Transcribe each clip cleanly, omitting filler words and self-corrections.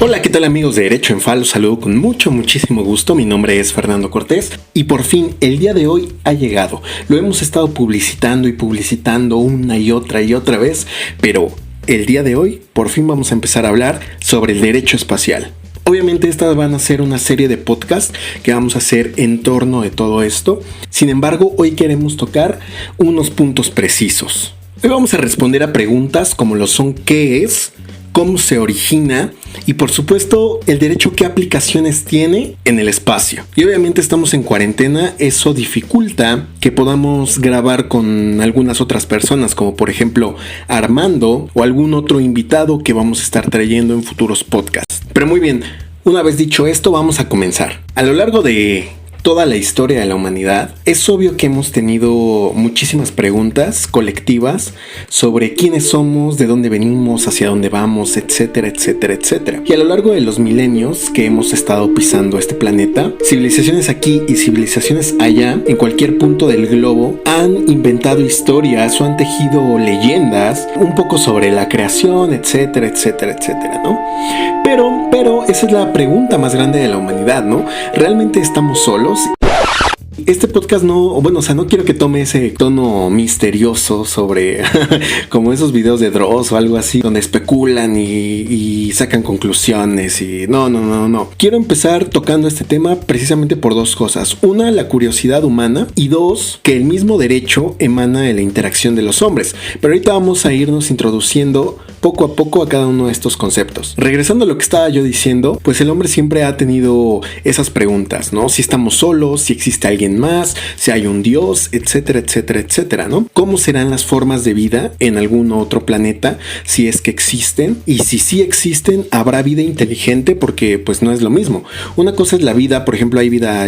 Hola, ¿qué tal amigos de Derecho en Fa? Los saludo con muchísimo gusto. Mi nombre es Fernando Cortés y por fin el día de hoy ha llegado. Lo hemos estado publicitando una y otra vez, pero el día de hoy por fin vamos a empezar a hablar sobre el derecho espacial. Obviamente estas van a ser una serie de podcasts que vamos a hacer en torno de todo esto. Sin embargo, hoy queremos tocar unos puntos precisos. Hoy vamos a responder a preguntas como lo son ¿qué es?, cómo se origina y por supuesto el derecho qué aplicaciones tiene en el espacio. Y obviamente estamos en cuarentena, eso dificulta que podamos grabar con algunas otras personas como por ejemplo Armando o algún otro invitado que vamos a estar trayendo en futuros podcasts. Pero muy bien, una vez dicho esto vamos a comenzar. A lo largo de toda la historia de la humanidad, es obvio que hemos tenido muchísimas preguntas colectivas sobre quiénes somos, de dónde venimos, hacia dónde vamos, etcétera. Y a lo largo de los milenios que hemos estado pisando este planeta, civilizaciones aquí y civilizaciones allá, en cualquier punto del globo, han inventado historias o han tejido leyendas un poco sobre la creación, etcétera, ¿no? Pero esa es la pregunta más grande de la humanidad, ¿no? ¿Realmente estamos solos? Este podcast no quiero que tome ese tono misterioso sobre como esos videos de Dross o algo así donde especulan y sacan conclusiones y no. Quiero empezar tocando este tema precisamente por dos cosas. Una, la curiosidad humana y dos, que el mismo derecho emana de la interacción de los hombres. Pero ahorita vamos a irnos introduciendo poco a poco a cada uno de estos conceptos. Regresando a lo que estaba yo diciendo, pues el hombre siempre ha tenido esas preguntas, ¿no? Si estamos solos, si existe alguien más, si hay un Dios, etcétera, ¿no? ¿Cómo serán las formas de vida en algún otro planeta si es que existen? Y si sí existen, ¿habrá vida inteligente? Porque pues no es lo mismo. Una cosa es la vida, por ejemplo, hay vida,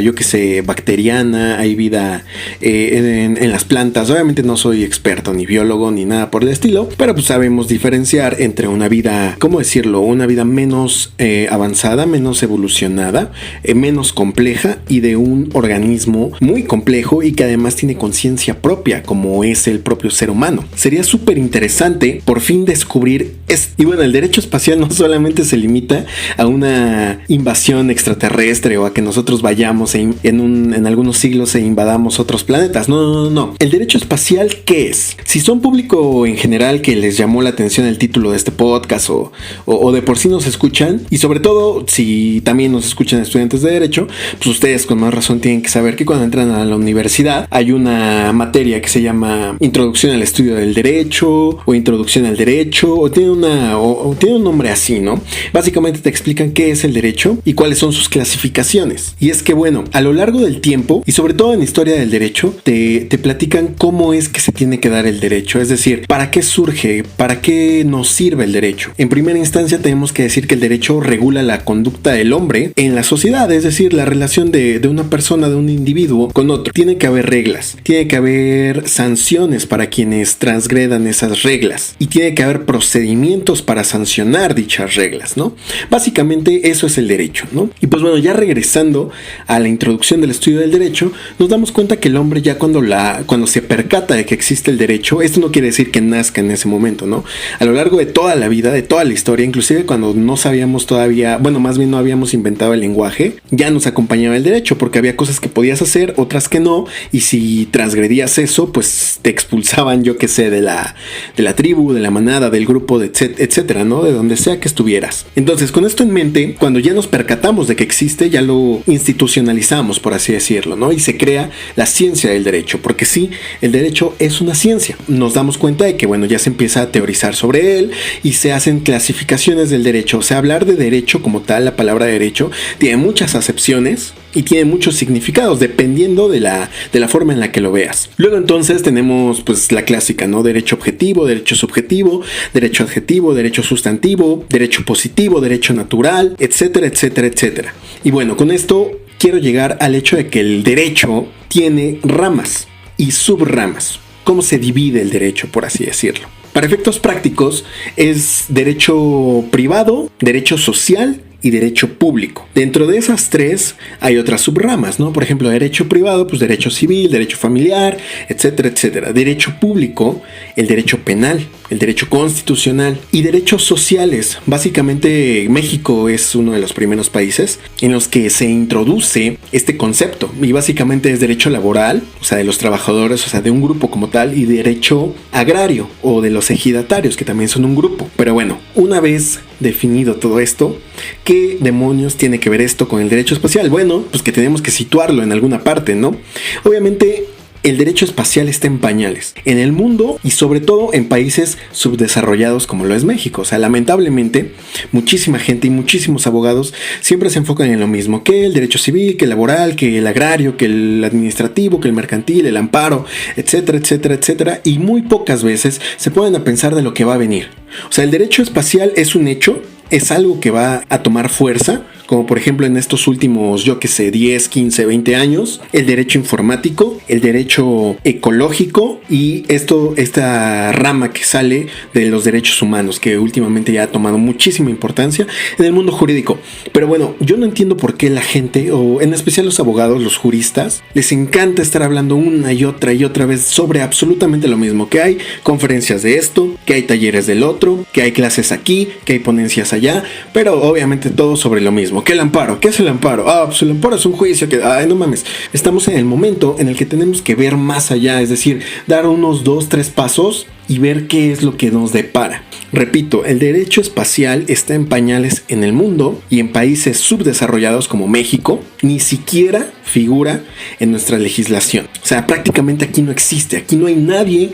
bacteriana, hay vida en las plantas. Obviamente no soy experto, ni biólogo, ni nada por el estilo, pero pues sabemos diferenciar entre una vida, ¿cómo decirlo? Una vida menos avanzada, menos evolucionada, menos compleja y de un organismo muy complejo y que además tiene conciencia propia como es el propio ser humano. Sería súper interesante por fin descubrir esto. Y bueno, el derecho espacial no solamente se limita a una invasión extraterrestre o a que nosotros vayamos en algunos siglos e invadamos otros planetas. No. El derecho espacial, ¿qué es? Si son público en general que les llamó la atención el título de este podcast o de por sí nos escuchan y sobre todo si también nos escuchan estudiantes de derecho, pues ustedes con más razón tienen que saber que cuando entran a la universidad hay una materia que se llama Introducción al Estudio del Derecho o Introducción al Derecho o tiene un nombre así, ¿no? Básicamente te explican qué es el derecho y cuáles son sus clasificaciones. Y es que bueno, a lo largo del tiempo y sobre todo en historia del derecho te platican cómo es que se tiene que dar el derecho, es decir, para qué surge, para qué nos sirve el derecho. En primera instancia tenemos que decir que el derecho regula la conducta del hombre en la sociedad, es decir, la relación de una persona, de un individuo con otro. Tiene que haber reglas, tiene que haber sanciones para quienes transgredan esas reglas y tiene que haber procedimientos para sancionar dichas reglas, ¿no? Básicamente eso es el derecho, ¿no? Y pues bueno, ya regresando a la introducción del estudio del derecho, nos damos cuenta que el hombre ya cuando se percata de que existe el derecho, esto no quiere decir que nazca en ese momento, ¿no? A lo largo de toda la vida, de toda la historia, inclusive cuando no sabíamos todavía, más bien no habíamos inventado el lenguaje, ya nos acompañaba el derecho porque había cosas que podías hacer, otras que no, y si transgredías eso, pues te expulsaban, de la tribu, de la manada, del grupo, etcétera, ¿no? De donde sea que estuvieras. Entonces, con esto en mente, cuando ya nos percatamos de que existe, ya lo institucionalizamos, por así decirlo, ¿no? Y se crea la ciencia del derecho, porque sí, el derecho es una ciencia. Nos damos cuenta de que, bueno, ya se empieza a teorizar sobre él y se hacen clasificaciones del derecho. O sea, hablar de derecho como tal, la palabra derecho, tiene muchas acepciones y tiene muchos significados dependiendo de la forma en la que lo veas. Luego entonces tenemos pues la clásica, ¿no? Derecho objetivo, derecho subjetivo, derecho adjetivo, derecho sustantivo, derecho positivo, derecho natural, etcétera. Y bueno, con esto quiero llegar al hecho de que el derecho tiene ramas y subramas. ¿Cómo se divide el derecho, por así decirlo? Para efectos prácticos es derecho privado, derecho social y derecho público. Dentro de esas tres hay otras subramas, ¿no? Por ejemplo, derecho privado, pues derecho civil, derecho familiar, etcétera. Derecho público, el derecho penal, el derecho constitucional y derechos sociales. Básicamente México es uno de los primeros países en los que se introduce este concepto y básicamente es derecho laboral, o sea, de los trabajadores, o sea, de un grupo como tal, y derecho agrario o de los ejidatarios, que también son un grupo. Pero bueno, una vez definido todo esto, ¿qué demonios tiene que ver esto con el derecho espacial? Bueno, pues que tenemos que situarlo en alguna parte, ¿no? Obviamente el derecho espacial está en pañales en el mundo y sobre todo en países subdesarrollados como lo es México. O sea, lamentablemente muchísima gente y muchísimos abogados siempre se enfocan en lo mismo, que el derecho civil, que el laboral, que el agrario, que el administrativo, que el mercantil, el amparo, etcétera, etcétera, etcétera, y muy pocas veces se ponen a pensar de lo que va a venir. O sea, el derecho espacial es un hecho, es algo que va a tomar fuerza, como por ejemplo en estos últimos, 10, 15, 20 años, el derecho informático, el derecho ecológico y esta rama que sale de los derechos humanos, que últimamente ya ha tomado muchísima importancia en el mundo jurídico. Pero bueno, yo no entiendo por qué la gente, o en especial los abogados, los juristas, les encanta estar hablando una y otra vez sobre absolutamente lo mismo, que hay conferencias de esto, que hay talleres del otro, que hay clases aquí, que hay ponencias allá, pero obviamente todo sobre lo mismo. ¿Qué el amparo? ¿Qué es el amparo? Pues el amparo es un juicio que... no mames. Estamos en el momento en el que tenemos que ver más allá, es decir, dar unos 2, 3 pasos y ver qué es lo que nos depara. Repito, el derecho espacial está en pañales en el mundo y en países subdesarrollados como México ni siquiera figura en nuestra legislación. O sea, prácticamente aquí no existe, aquí no hay nadie.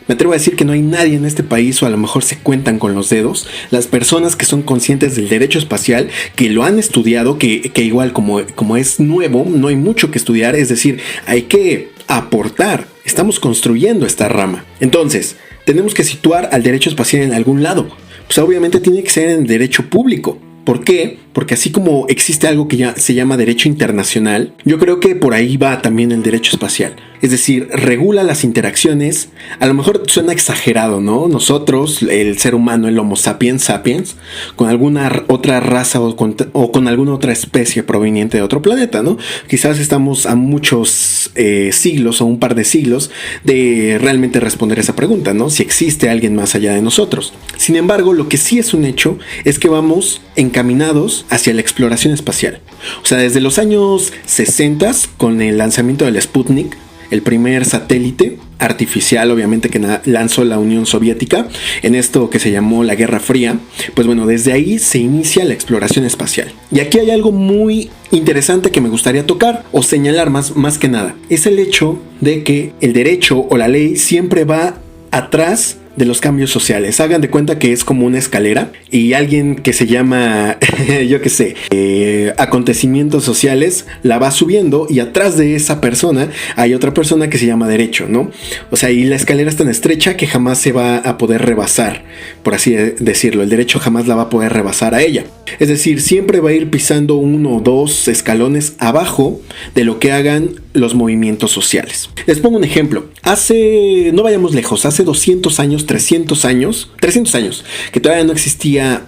Me atrevo a decir que no hay nadie en este país, o a lo mejor se cuentan con los dedos, las personas que son conscientes del derecho espacial, que lo han estudiado, que igual como es nuevo, no hay mucho que estudiar, es decir, hay que aportar, estamos construyendo esta rama. Entonces, tenemos que situar al derecho espacial en algún lado. Pues obviamente tiene que ser en derecho público. ¿Por qué? Porque así como existe algo que ya se llama derecho internacional, yo creo que por ahí va también el derecho espacial. Es decir, regula las interacciones. A lo mejor suena exagerado, ¿no? Nosotros, el ser humano, el Homo sapiens sapiens, con alguna otra raza o con alguna otra especie proveniente de otro planeta, ¿no? Quizás estamos a muchos siglos o un par de siglos de realmente responder esa pregunta, ¿no? Si existe alguien más allá de nosotros. Sin embargo, lo que sí es un hecho es que vamos encaminados hacia la exploración espacial. O sea, desde los años 60, con el lanzamiento del Sputnik, el primer satélite artificial, obviamente, que lanzó la Unión Soviética en esto que se llamó la Guerra Fría, pues bueno, desde ahí se inicia la exploración espacial. Y aquí hay algo muy interesante que me gustaría tocar o señalar más que nada. Es el hecho de que el derecho o la ley siempre va atrás de los cambios sociales. Hagan de cuenta que es como una escalera y alguien que se llama, acontecimientos sociales, la va subiendo y atrás de esa persona hay otra persona que se llama derecho, ¿no? O sea, y la escalera es tan estrecha que jamás se va a poder rebasar, por así decirlo. El derecho jamás la va a poder rebasar a ella. Es decir, siempre va a ir pisando 1 o 2 escalones abajo de lo que hagan los movimientos sociales. Les pongo un ejemplo. No vayamos lejos, hace 200 años, 300 años, que todavía no existía,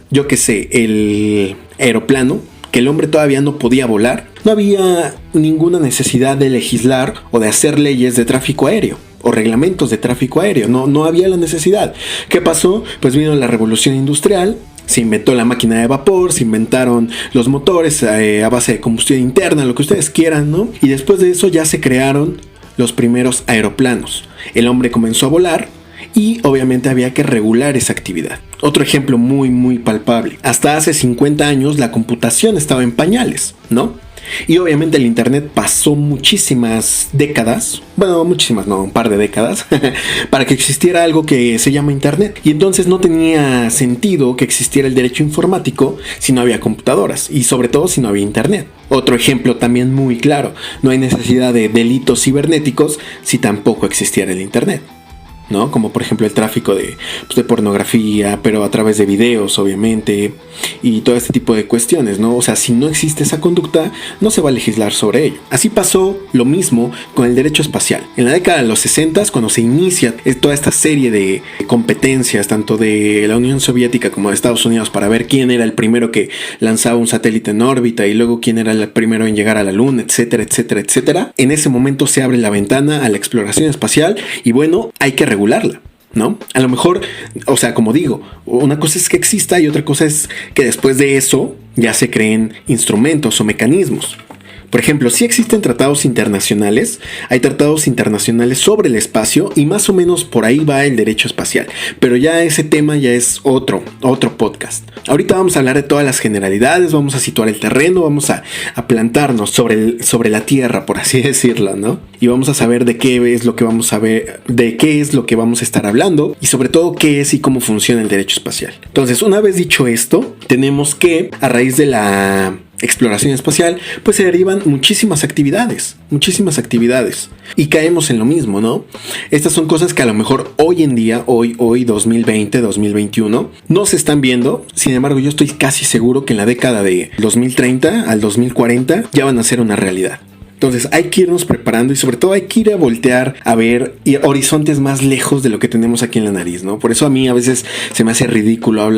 el aeroplano, que el hombre todavía no podía volar, no había ninguna necesidad de legislar o de hacer leyes de tráfico aéreo o reglamentos de tráfico aéreo, no había la necesidad. ¿Qué pasó? Pues vino la revolución industrial. Se inventó la máquina de vapor, se inventaron los motores a base de combustión interna, lo que ustedes quieran, ¿no? Y después de eso ya se crearon los primeros aeroplanos. El hombre comenzó a volar y obviamente había que regular esa actividad. Otro ejemplo muy palpable. Hasta hace 50 años la computación estaba en pañales, ¿no? Y obviamente el internet pasó muchísimas décadas, un par de décadas, para que existiera algo que se llama internet. Y entonces no tenía sentido que existiera el derecho informático si no había computadoras y sobre todo si no había internet. Otro ejemplo también muy claro, no hay necesidad de delitos cibernéticos si tampoco existiera el internet, ¿no? Como por ejemplo el tráfico de pornografía, pero a través de videos, obviamente, y todo este tipo de cuestiones, ¿no? O sea, si no existe esa conducta, no se va a legislar sobre ello. Así pasó lo mismo con el derecho espacial. En la década de los 60, cuando se inicia toda esta serie de competencias, tanto de la Unión Soviética como de Estados Unidos, para ver quién era el primero que lanzaba un satélite en órbita y luego quién era el primero en llegar a la Luna, etcétera, etcétera, etcétera. En ese momento se abre la ventana a la exploración espacial y bueno, hay que regularla. ¿no? A lo mejor, o sea, como digo, una cosa es que exista y otra cosa es que después de eso ya se creen instrumentos o mecanismos. Por ejemplo, sí existen tratados internacionales, hay tratados internacionales sobre el espacio y más o menos por ahí va el derecho espacial, pero ya ese tema ya es otro podcast. Ahorita vamos a hablar de todas las generalidades, vamos a situar el terreno, vamos a plantarnos sobre la Tierra, por así decirlo, ¿no? Y vamos a saber de qué es lo que vamos a ver, de qué es lo que vamos a estar hablando y sobre todo qué es y cómo funciona el derecho espacial. Entonces, una vez dicho esto, tenemos que, a raíz de la exploración espacial, pues se derivan muchísimas actividades y caemos en lo mismo, ¿no? Estas son cosas que a lo mejor hoy en día, hoy 2020, 2021, no se están viendo. Sin embargo, yo estoy casi seguro que en la década de 2030 al 2040 ya van a ser una realidad. Entonces hay que irnos preparando y sobre todo hay que ir a voltear a ver horizontes más lejos de lo que tenemos aquí en la nariz, ¿no? Por eso a mí a veces se me hace ridículo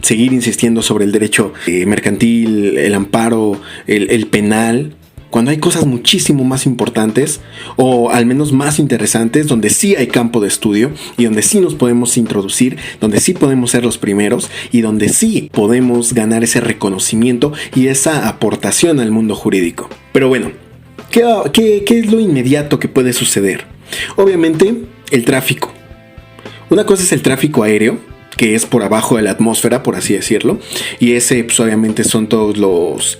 seguir insistiendo sobre el derecho mercantil, el amparo, el penal, cuando hay cosas muchísimo más importantes o al menos más interesantes, donde sí hay campo de estudio y donde sí nos podemos introducir, donde sí podemos ser los primeros y donde sí podemos ganar ese reconocimiento y esa aportación al mundo jurídico. Pero bueno, ¿qué es lo inmediato que puede suceder? Obviamente, el tráfico. Una cosa es el tráfico aéreo, que es por abajo de la atmósfera, por así decirlo. Y ese, pues obviamente son todos los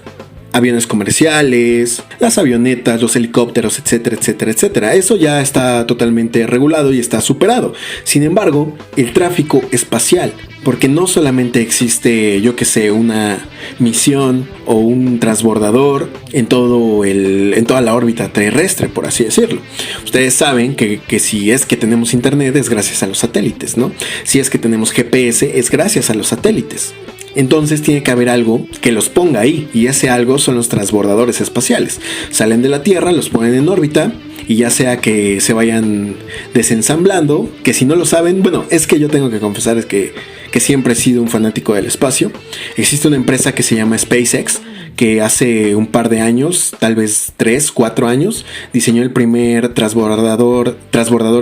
aviones comerciales, las avionetas, los helicópteros, etcétera, etcétera, etcétera. Eso ya está totalmente regulado y está superado. Sin embargo, el tráfico espacial, porque no solamente existe, yo que sé, una misión o un transbordador en toda la órbita terrestre, por así decirlo. Ustedes saben que si es que tenemos internet es gracias a los satélites, ¿no? Si es que tenemos GPS es gracias a los satélites. Entonces tiene que haber algo que los ponga ahí, y ese algo son los transbordadores espaciales. Salen de la Tierra, los ponen en órbita, y ya sea que se vayan desensamblando, que si no lo saben, bueno, es que yo tengo que confesar es que siempre he sido un fanático del espacio. Existe una empresa que se llama SpaceX, que hace un par de años, tal vez 3, 4 años, diseñó el primer transbordador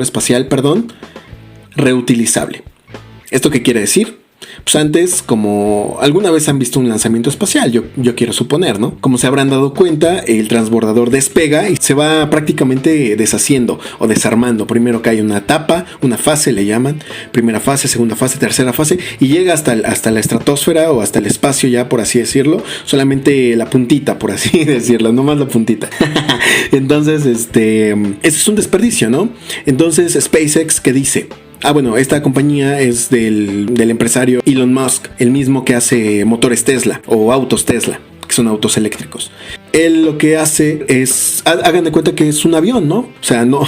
espacial, reutilizable. ¿Esto qué quiere decir? Pues antes, como alguna vez han visto un lanzamiento espacial, yo quiero suponer, ¿no? Como se habrán dado cuenta, el transbordador despega y se va prácticamente deshaciendo o desarmando. Primero cae una etapa, una fase le llaman, primera fase, segunda fase, tercera fase, y llega hasta la estratosfera o hasta el espacio ya, por así decirlo, solamente la puntita, por así decirlo, no más la puntita. Entonces, eso es un desperdicio, ¿no? Entonces, SpaceX, ¿qué dice? Bueno, esta compañía es del empresario Elon Musk, el mismo que hace motores Tesla o autos Tesla, que son autos eléctricos. Él lo que hace es, hagan de cuenta que es un avión, ¿no? O sea, no,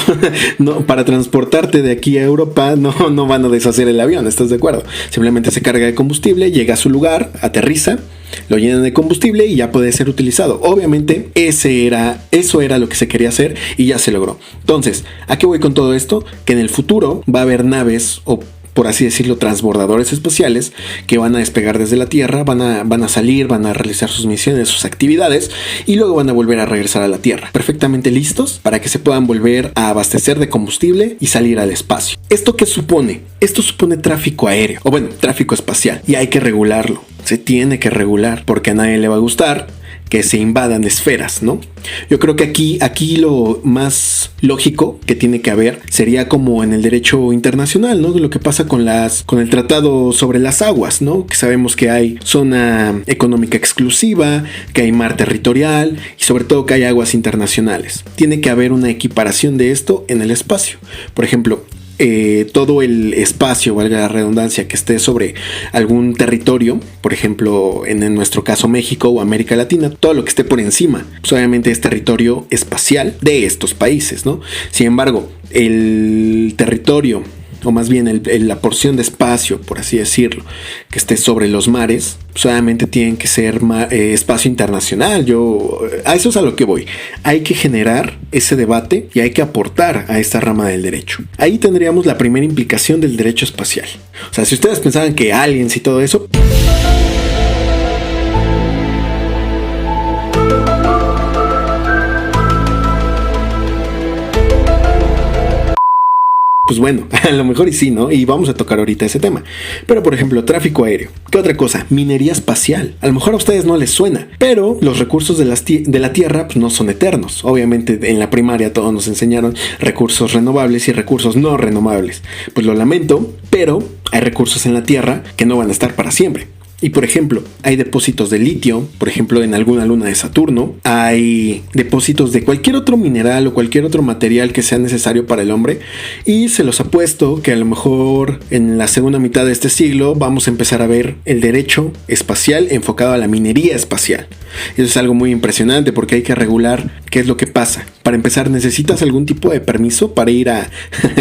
para transportarte de aquí a Europa no van a deshacer el avión, ¿estás de acuerdo? Simplemente se carga de combustible, llega a su lugar, aterriza, lo llenan de combustible y ya puede ser utilizado. Obviamente eso era lo que se quería hacer y ya se logró. Entonces, ¿a qué voy con todo esto? Que en el futuro va a haber naves o, por así decirlo, transbordadores espaciales que van a despegar desde la Tierra, van a salir, van a realizar sus misiones, sus actividades y luego van a volver a regresar a la Tierra, perfectamente listos para que se puedan volver a abastecer de combustible y salir al espacio. ¿Esto qué supone? Esto supone tráfico aéreo, o bueno, tráfico espacial, y hay que regularlo. Se tiene que regular porque a nadie le va a gustar que se invadan esferas, ¿no? Yo creo que aquí lo más lógico que tiene que haber sería como en el derecho internacional, ¿no? Lo que pasa con el tratado sobre las aguas, ¿no? Que sabemos que hay zona económica exclusiva, que hay mar territorial y sobre todo que hay aguas internacionales. Tiene que haber una equiparación de esto en el espacio. Por ejemplo, todo el espacio, valga la redundancia, que esté sobre algún territorio, por ejemplo en nuestro caso México o América Latina, todo lo que esté por encima, pues obviamente es territorio espacial de estos países, ¿no? Sin embargo, el territorio, o más bien la porción de espacio, por así decirlo, que esté sobre los mares, solamente tienen que ser espacio internacional. A eso es a lo que voy. Hay que generar ese debate y hay que aportar a esta rama del derecho. Ahí tendríamos la primera implicación del derecho espacial. O sea, si ustedes pensaban que aliens y todo eso... Pues bueno, a lo mejor y sí, ¿no? Y vamos a tocar ahorita ese tema. Pero por ejemplo, tráfico aéreo. ¿Qué otra cosa? Minería espacial. A lo mejor a ustedes no les suena, pero los recursos de la Tierra pues, no son eternos. Obviamente en la primaria todos nos enseñaron recursos renovables y recursos no renovables. Pues lo lamento, pero hay recursos en la Tierra que no van a estar para siempre. Y por ejemplo, hay depósitos de litio, por ejemplo en alguna luna de Saturno, hay depósitos de cualquier otro mineral o cualquier otro material que sea necesario para el hombre, y se los apuesto que a lo mejor en la segunda mitad de este siglo vamos a empezar a ver el derecho espacial enfocado a la minería espacial. Eso es algo muy impresionante porque hay que regular qué es lo que pasa. Para empezar, necesitas algún tipo de permiso para ir a,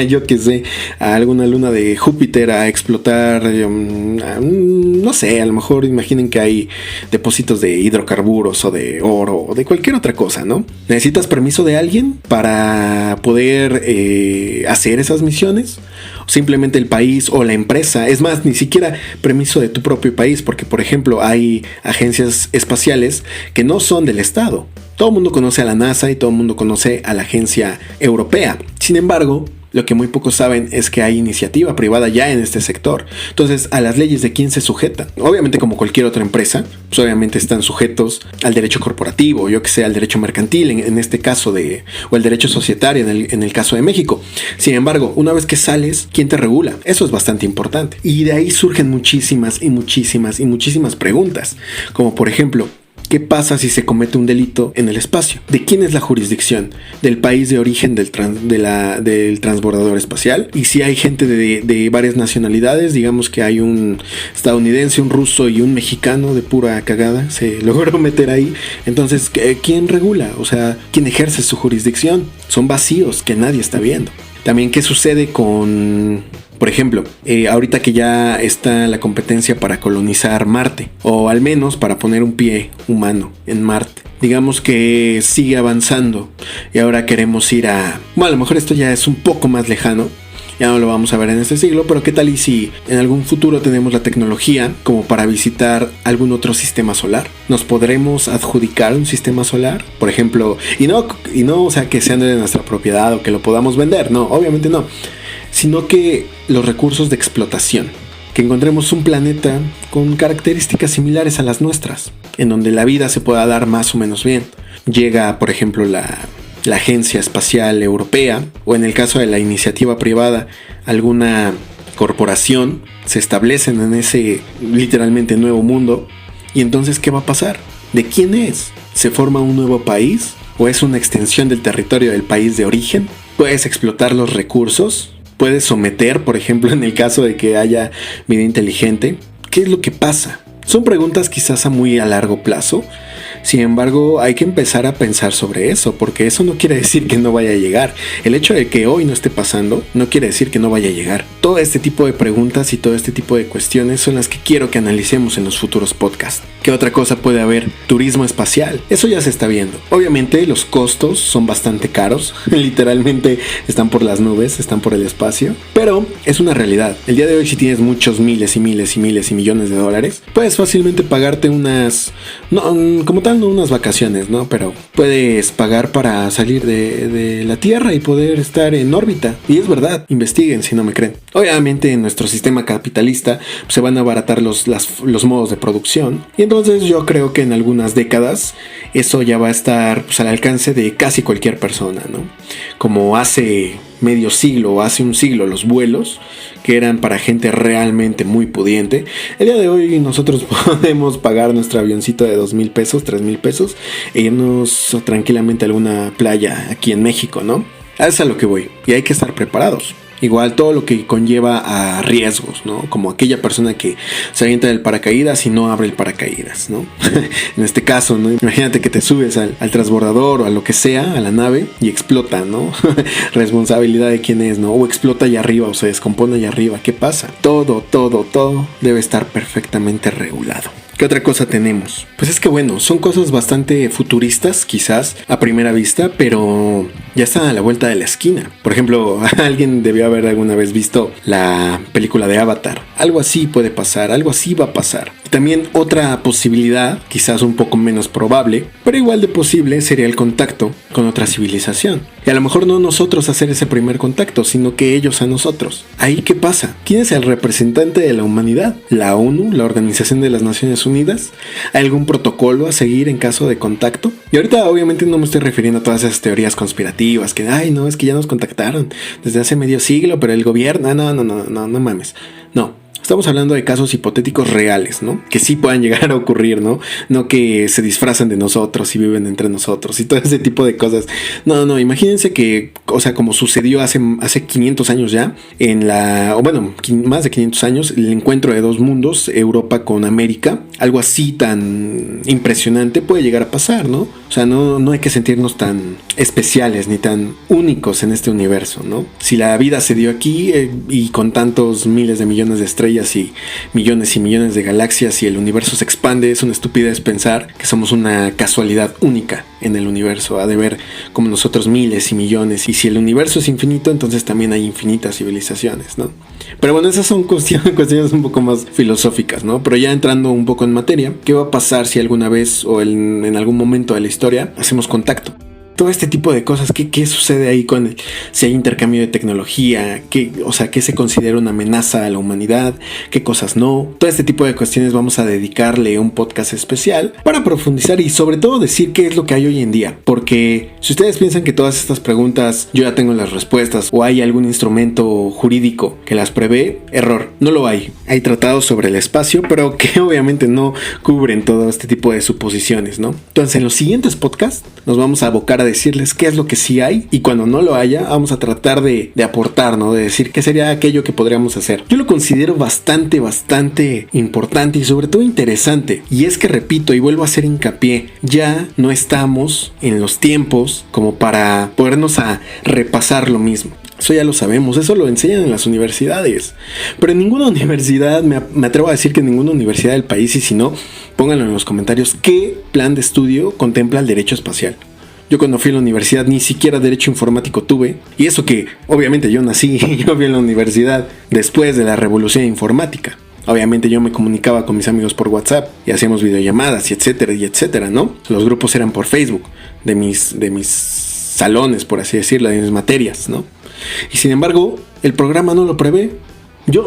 yo qué sé, a alguna luna de Júpiter a explotar, no sé, a lo mejor imaginen que hay depósitos de hidrocarburos o de oro o de cualquier otra cosa, ¿no? ¿Necesitas permiso de alguien para poder hacer esas misiones? O simplemente el país o la empresa. Es más, ni siquiera permiso de tu propio país, porque por ejemplo hay agencias espaciales que no son del Estado. Todo el mundo conoce a la NASA y todo el mundo conoce a la agencia europea. Sin embargo, lo que muy pocos saben es que hay iniciativa privada ya en este sector. Entonces, ¿a las leyes de quién se sujetan? Obviamente, como cualquier otra empresa, pues obviamente están sujetos al derecho corporativo, yo que sé, al derecho mercantil, en este caso o el derecho societario en el caso de México. Sin embargo, una vez que sales, ¿quién te regula? Eso es bastante importante. Y de ahí surgen muchísimas preguntas. Como por ejemplo, ¿qué pasa si se comete un delito en el espacio? ¿De quién es la jurisdicción? ¿Del país de origen del transbordador espacial? Y si hay gente de varias nacionalidades, digamos que hay un estadounidense, un ruso y un mexicano de pura cagada, se logró meter ahí. Entonces, ¿quién regula? O sea, ¿quién ejerce su jurisdicción? Son vacíos que nadie está viendo. También, ¿qué sucede con... Por ejemplo, ahorita que ya está la competencia para colonizar Marte, o al menos para poner un pie humano en Marte. Digamos que sigue avanzando y ahora queremos ir a... Bueno, a lo mejor esto ya es un poco más lejano, ya no lo vamos a ver en este siglo, pero ¿qué tal y si en algún futuro tenemos la tecnología como para visitar algún otro sistema solar? ¿Nos podremos adjudicar un sistema solar? Por ejemplo, y no, o sea, que sean de nuestra propiedad o que lo podamos vender, no, obviamente no. Sino que los recursos de explotación, que encontremos un planeta con características similares a las nuestras, en donde la vida se pueda dar más o menos bien. Llega, por ejemplo, la Agencia Espacial Europea, o en el caso de la iniciativa privada, alguna corporación, se establecen en ese literalmente nuevo mundo, y entonces, ¿qué va a pasar? ¿De quién es? ¿Se forma un nuevo país? ¿O es una extensión del territorio del país de origen? ¿Puedes explotar los recursos? ¿Puedes someter, por ejemplo, en el caso de que haya vida inteligente? ¿Qué es lo que pasa? Son preguntas quizás a muy largo plazo. Sin embargo, hay que empezar a pensar sobre eso, porque eso no quiere decir que no vaya a llegar. El hecho de que hoy no esté pasando no quiere decir que no vaya a llegar. Todo este tipo de preguntas y todo este tipo de cuestiones son las que quiero que analicemos en los futuros podcasts. ¿Qué otra cosa puede haber? Turismo espacial. Eso ya se está viendo. Obviamente los costos son bastante caros. Literalmente están por las nubes, están por el espacio. Pero es una realidad. El día de hoy, si tienes muchos miles y millones de dólares, puedes fácilmente pagarte unas... No, como tal, no unas vacaciones, ¿no? Pero puedes pagar para salir de la Tierra y poder estar en órbita. Y es verdad, investiguen si no me creen. Obviamente en nuestro sistema capitalista pues, se van a abaratar los modos de producción. Y entonces yo creo que en algunas décadas eso ya va a estar pues, al alcance de casi cualquier persona, ¿no? Como hace medio siglo o hace un siglo los vuelos, que eran para gente realmente muy pudiente. El día de hoy nosotros podemos pagar nuestro avioncito de 2,000 pesos, 3,000 pesos e irnos tranquilamente a alguna playa aquí en México, ¿no? A eso es a lo que voy. Y hay que estar preparados. Igual todo lo que conlleva a riesgos, ¿no? Como aquella persona que se avienta del paracaídas y no abre el paracaídas, ¿no? En este caso, ¿no? Imagínate que te subes al transbordador o a lo que sea, a la nave, y explota, ¿no? Responsabilidad de quién es, ¿no? O explota allá arriba o se descompone allá arriba. ¿Qué pasa? Todo debe estar perfectamente regulado. ¿Qué otra cosa tenemos? Pues es que bueno, son cosas bastante futuristas quizás a primera vista, pero ya está a la vuelta de la esquina. Por ejemplo, alguien debió haber alguna vez visto la película de Avatar. Algo así puede pasar, algo así va a pasar. Y también otra posibilidad, quizás un poco menos probable, pero igual de posible, sería el contacto con otra civilización. Y a lo mejor no nosotros hacer ese primer contacto, sino que ellos a nosotros. ¿Ahí qué pasa? ¿Quién es el representante de la humanidad? ¿La ONU? ¿La Organización de las Naciones Unidas? ¿Hay algún protocolo a seguir en caso de contacto? Y ahorita obviamente no me estoy refiriendo a todas esas teorías conspirativas que, ay no, es que ya nos contactaron desde hace medio siglo, pero el gobierno, no mames. No. Estamos hablando de casos hipotéticos reales, ¿no? Que sí puedan llegar a ocurrir, ¿no? No que se disfrazan de nosotros y viven entre nosotros y todo ese tipo de cosas. No, imagínense que, o sea, como sucedió hace 500 años ya, más de 500 años, el encuentro de dos mundos, Europa con América, algo así tan impresionante puede llegar a pasar, ¿no? O sea, no hay que sentirnos tan especiales ni tan únicos en este universo, ¿no? Si la vida se dio aquí y con tantos miles de millones de estrellas y millones de galaxias y el universo se expande, es una estupidez pensar que somos una casualidad única en el universo. Ha de ver como nosotros miles y millones, y si el universo es infinito, entonces también hay infinitas civilizaciones, ¿no? Pero bueno, esas son cuestiones un poco más filosóficas, ¿no? Pero ya entrando un poco en materia, ¿qué va a pasar si alguna vez o en algún momento de la historia hacemos contacto? Todo este tipo de cosas, ¿qué sucede ahí si hay intercambio de tecnología? ¿Qué se considera una amenaza a la humanidad? ¿Qué cosas no? Todo este tipo de cuestiones vamos a dedicarle un podcast especial para profundizar y sobre todo decir qué es lo que hay hoy en día. Porque si ustedes piensan que todas estas preguntas yo ya tengo las respuestas o hay algún instrumento jurídico que las prevé, error, no lo hay. Hay tratados sobre el espacio, pero que obviamente no cubren todo este tipo de suposiciones, ¿no? Entonces en los siguientes podcasts nos vamos a abocar a decirles qué es lo que sí hay, y cuando no lo haya vamos a tratar de aportar, ¿no? De decir qué sería aquello que podríamos hacer. Yo lo considero bastante importante y sobre todo interesante, y es que repito y vuelvo a hacer hincapié, ya no estamos en los tiempos como para podernos a repasar lo mismo. Eso ya lo sabemos, eso lo enseñan en las universidades. Pero en ninguna universidad, me atrevo a decir que en ninguna universidad del país, y si no, pónganlo en los comentarios, ¿qué plan de estudio contempla el derecho espacial? Yo cuando fui a la universidad ni siquiera derecho informático tuve. Y eso que obviamente yo fui en la universidad después de la revolución informática. Obviamente yo me comunicaba con mis amigos por WhatsApp y hacíamos videollamadas y etcétera, ¿no? Los grupos eran por Facebook de mis salones, por así decirlo, de mis materias, ¿no? Y sin embargo, el programa no lo prevé. Yo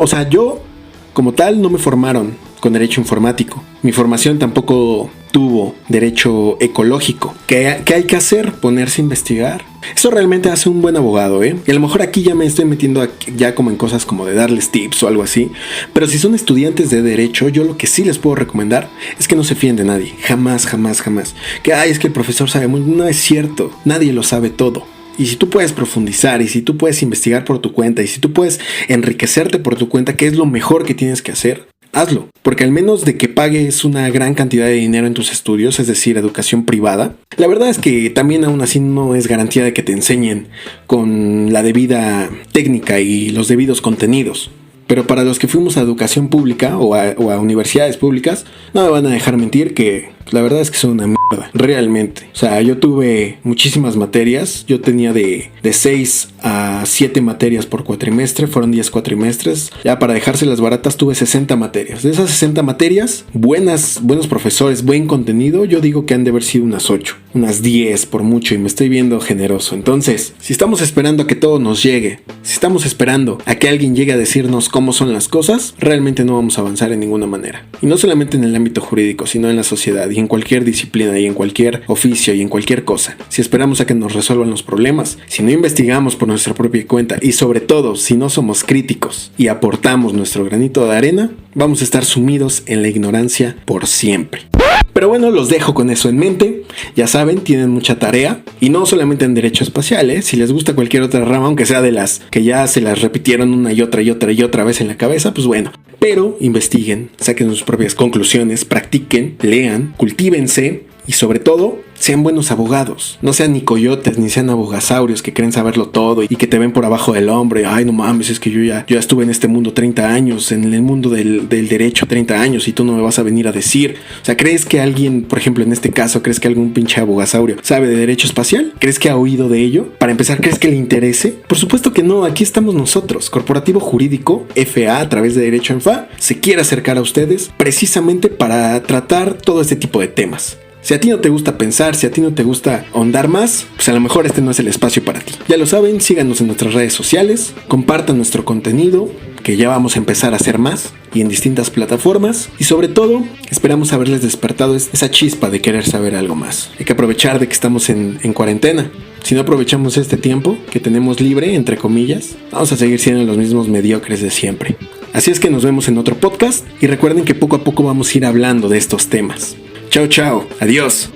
como tal no me formaron con derecho informático. Mi formación tampoco tuvo derecho ecológico. ¿Qué hay que hacer? Ponerse a investigar. Eso realmente hace un buen abogado, ¿eh? Y a lo mejor aquí ya me estoy metiendo ya como en cosas como de darles tips o algo así. Pero si son estudiantes de derecho, yo lo que sí les puedo recomendar es que no se fíen de nadie. Jamás. Que es que el profesor sabe muy... No es cierto. Nadie lo sabe todo. Y si tú puedes profundizar, y si tú puedes investigar por tu cuenta, y si tú puedes enriquecerte por tu cuenta, ¿qué es lo mejor que tienes que hacer? Hazlo, porque al menos de que pagues una gran cantidad de dinero en tus estudios, es decir, educación privada, la verdad es que también aún así no es garantía de que te enseñen con la debida técnica y los debidos contenidos. Pero para los que fuimos a educación pública o a universidades públicas, no me van a dejar mentir que la verdad es que son una mierda, realmente. O sea, yo tuve muchísimas materias. Yo tenía de 6 a 7 materias por cuatrimestre. Fueron 10 cuatrimestres. Ya para dejárselas baratas tuve 60 materias. De esas 60 materias, buenos profesores, buen contenido, yo digo que han de haber sido unas 8, unas 10 por mucho, y me estoy viendo generoso. Entonces, si estamos esperando a que todo nos llegue, si estamos esperando a que alguien llegue a decirnos cómo son las cosas, realmente no vamos a avanzar en ninguna manera. Y no solamente en el ámbito jurídico, sino en la sociedad y en cualquier disciplina y en cualquier oficio y en cualquier cosa. Si esperamos a que nos resuelvan los problemas, si no investigamos por nuestra propia cuenta y sobre todo si no somos críticos y aportamos nuestro granito de arena, vamos a estar sumidos en la ignorancia por siempre. Pero bueno, los dejo con eso en mente. Ya saben, tienen mucha tarea. Y no solamente en derecho espacial, ¿eh? Si les gusta cualquier otra rama, aunque sea de las que ya se las repitieron una y otra vez en la cabeza, pues bueno. Pero investiguen, saquen sus propias conclusiones, practiquen, lean, cultívense y sobre todo, sean buenos abogados. No sean ni coyotes, ni sean abogasaurios que creen saberlo todo y que te ven por abajo del hombro. Y, ay, no mames, es que yo ya estuve en este mundo 30 años, en el mundo del derecho 30 años y tú no me vas a venir a decir. O sea, ¿crees que alguien, por ejemplo, en este caso, crees que algún pinche abogasaurio sabe de derecho espacial? ¿Crees que ha oído de ello? Para empezar, ¿crees que le interese? Por supuesto que no, aquí estamos nosotros. Corporativo Jurídico, FA, a través de Derecho en FA, se quiere acercar a ustedes precisamente para tratar todo este tipo de temas. Si a ti no te gusta pensar, si a ti no te gusta ahondar más, pues a lo mejor este no es el espacio para ti. Ya lo saben, síganos en nuestras redes sociales, compartan nuestro contenido, que ya vamos a empezar a hacer más y en distintas plataformas. Y sobre todo, esperamos haberles despertado esa chispa de querer saber algo más. Hay que aprovechar de que estamos en cuarentena. Si no aprovechamos este tiempo que tenemos libre, entre comillas, vamos a seguir siendo los mismos mediocres de siempre. Así es que nos vemos en otro podcast y recuerden que poco a poco vamos a ir hablando de estos temas. Chao, chao. Adiós.